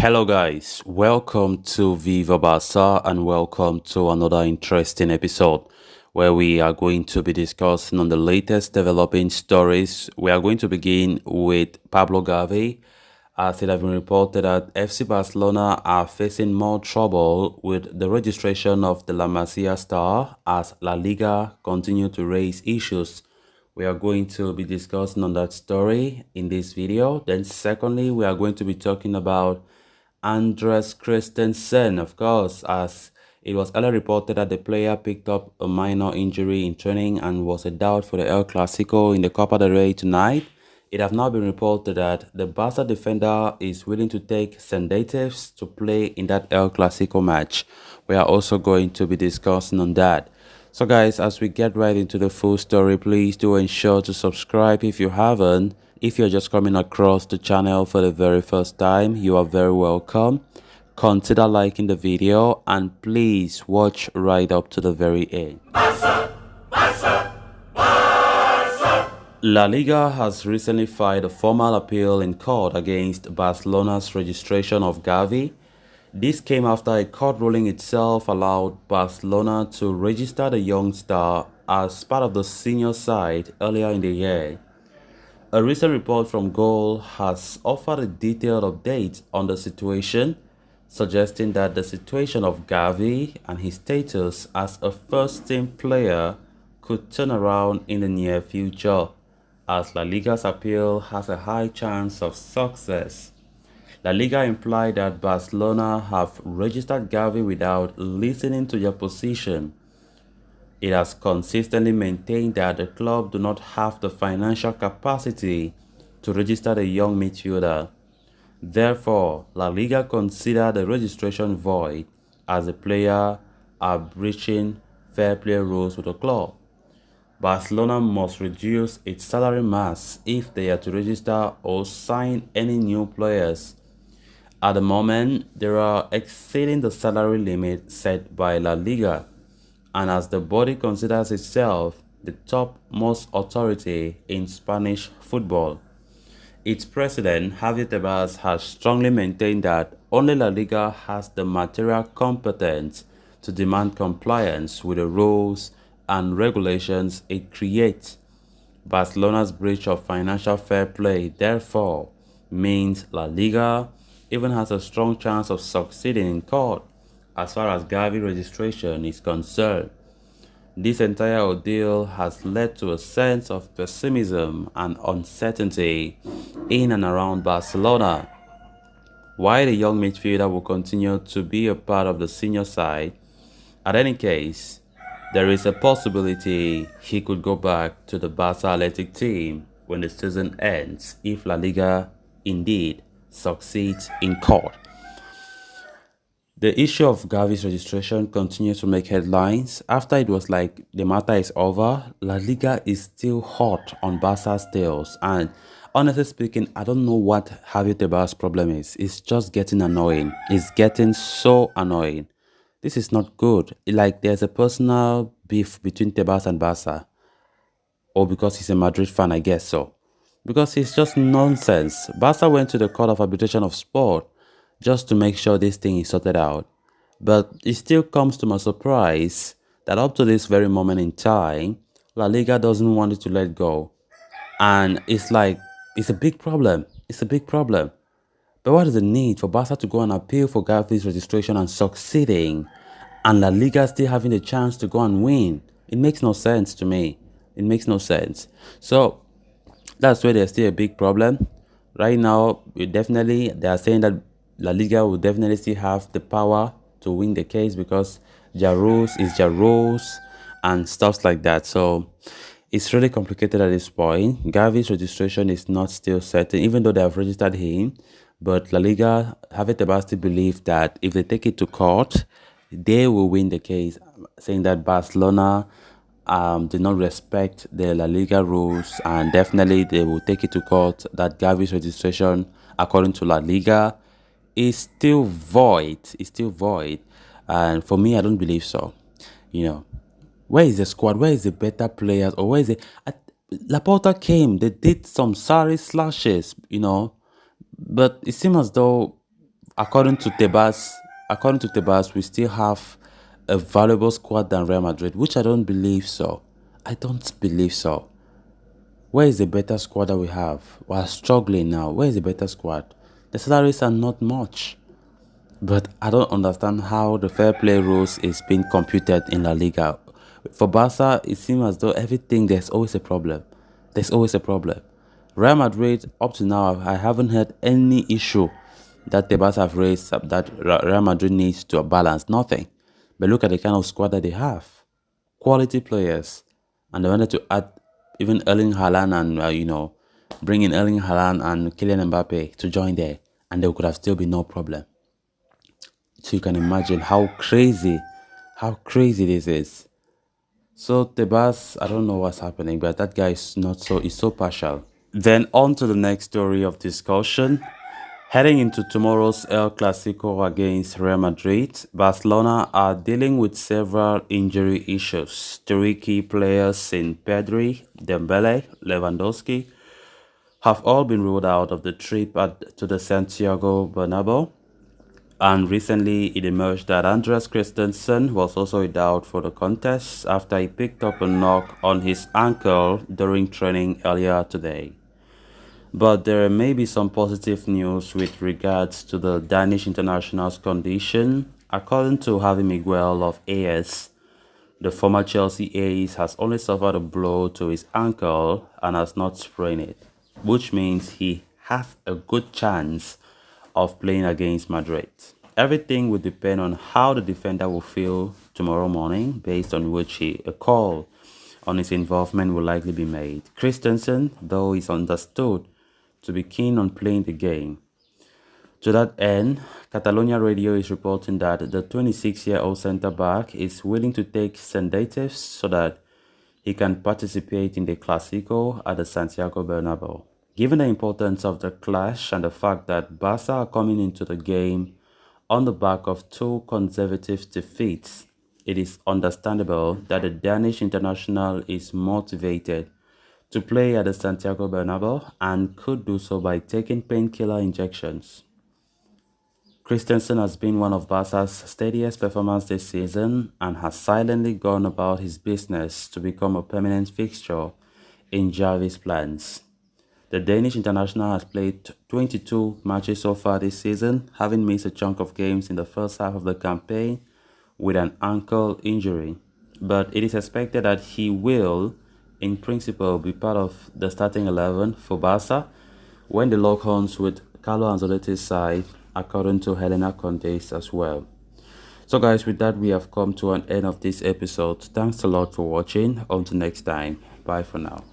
Hello, guys. Welcome to Viva Barca and welcome to another interesting episode where we are going to be discussing on the latest developing stories. We are going to begin with Pablo Gavi, as it has been reported that FC Barcelona are facing more trouble with the registration of the La Masia star as La Liga continue to raise issues. We are going to be discussing on that story in this video. Then secondly, we are going to be talking about Andreas Christensen, of course, as it was earlier reported that the player picked up a minor injury in training and was a doubt for the El Clasico in the Copa del Rey tonight. It has now been reported that the Barca defender is willing to take sedatives to play in that El Clasico match. We are also going to be discussing on that. So guys, as we get right into the full story, please do ensure to subscribe if you haven't. If you're just coming across the channel for the very first time, you are very welcome. Consider liking the video and please watch right up to the very end. La Liga has recently filed a formal appeal in court against Barcelona's registration of Gavi. This came after a court ruling itself allowed Barcelona to register the young star as part of the senior side earlier in the year. A recent report from Goal has offered a detailed update on the situation, suggesting that the situation of Gavi and his status as a first-team player could turn around in the near future, as La Liga's appeal has a high chance of success. La Liga implied that Barcelona have registered Gavi without listening to their position. It has consistently maintained that the club do not have the financial capacity to register the young midfielder. Therefore, La Liga considered the registration void as the player are breaching fair play rules with the club. Barcelona must reduce its salary mass if they are to register or sign any new players. At the moment, they are exceeding the salary limit set by La Liga, and as the body considers itself the topmost authority in Spanish football, its president, Javier Tebas, has strongly maintained that only La Liga has the material competence to demand compliance with the rules and regulations it creates. Barcelona's breach of financial fair play, therefore, means La Liga even has a strong chance of succeeding in court as far as Gavi registration is concerned. This entire ordeal has led to a sense of pessimism and uncertainty in and around Barcelona. While the young midfielder will continue to be a part of the senior side, at any case, there is a possibility he could go back to the Barca athletic team when the season ends if La Liga indeed succeeds in court. The issue of Gavi's registration continues to make headlines. After it was like the matter is over, La Liga is still hot on Barca's tails. And honestly speaking, I don't know what Javier Tebas' problem is. It's just getting annoying. It's getting so annoying. This is not good. Like there's a personal beef between Tebas and Barca. Or because he's a Madrid fan, I guess so. Because it's just nonsense. Barca went to the Court of Arbitration of Sport just to make sure this thing is sorted out. But it still comes to my surprise that up to this very moment in time, La Liga doesn't want it to let go. And it's like, it's a big problem. It's a big problem. But what is the need for Barca to go and appeal for Gavi's registration and succeeding, and La Liga still having the chance to go and win? It makes no sense to me. It makes no sense. So that's where there's still a big problem. Right now, they are saying that La Liga will definitely still have the power to win the case because their rules is their rules and stuff like that. So it's really complicated at this point. Gavi's registration is not still certain, even though they have registered him. But La Liga have it about to believe that if they take it to court, they will win the case, saying that Barcelona did not respect the La Liga rules, and definitely they will take it to court that Gavi's registration, according to La Liga, is still void. It's still void. And for me, I don't believe so. Where is the squad? Where is the better players? Or where is it? Laporta came. They did some sorry slashes, but it seems as though according to Tebas, we still have a valuable squad than Real Madrid, which I don't believe so. I don't believe so. Where is the better squad that we have? We are struggling now. Where is the better squad? The salaries are not much. But I don't understand how the fair play rules is being computed in La Liga. For Barca, it seems as though everything, there's always a problem. There's always a problem. Real Madrid, up to now, I haven't heard any issue that the Barca have raised that Real Madrid needs to balance. Nothing. But look at the kind of squad that they have. Quality players. And they wanted to add even Erling Haaland and, bring in Erling Haaland and Kylian Mbappe to join there. And there could have still been no problem. So you can imagine how crazy this is. So Tebas, I don't know what's happening, but that guy is so partial. Then on to the next story of discussion. Heading into tomorrow's El Clasico against Real Madrid, Barcelona are dealing with several injury issues. Three key players in Pedri, Dembele, Lewandowski have all been ruled out of the trip to the Santiago Bernabeu. And recently, it emerged that Andreas Christensen was also a doubt for the contest after he picked up a knock on his ankle during training earlier today. But there may be some positive news with regards to the Danish international's condition. According to Javi Miguel of AS, the former Chelsea ace has only suffered a blow to his ankle and has not sprained it, which means he has a good chance of playing against Madrid. Everything will depend on how the defender will feel tomorrow morning, based on which a call on his involvement will likely be made. Christensen, though, is understood to be keen on playing the game. To that end, Catalonia Radio is reporting that the 26-year-old centre-back is willing to take sedatives so that he can participate in the Clásico at the Santiago Bernabeu. Given the importance of the clash and the fact that Barca are coming into the game on the back of two consecutive defeats, it is understandable that the Danish international is motivated to play at the Santiago Bernabeu and could do so by taking painkiller injections. Christensen has been one of Barca's steadiest performers this season and has silently gone about his business to become a permanent fixture in Xavi's plans. The Danish international has played 22 matches so far this season, having missed a chunk of games in the first half of the campaign with an ankle injury. But it is expected that he will, in principle, be part of the starting 11 for Barca when the lock horns with Carlo Ancelotti's side, according to Helena Contes as well. So guys, with that, we have come to an end of this episode. Thanks a lot for watching. Until next time, bye for now.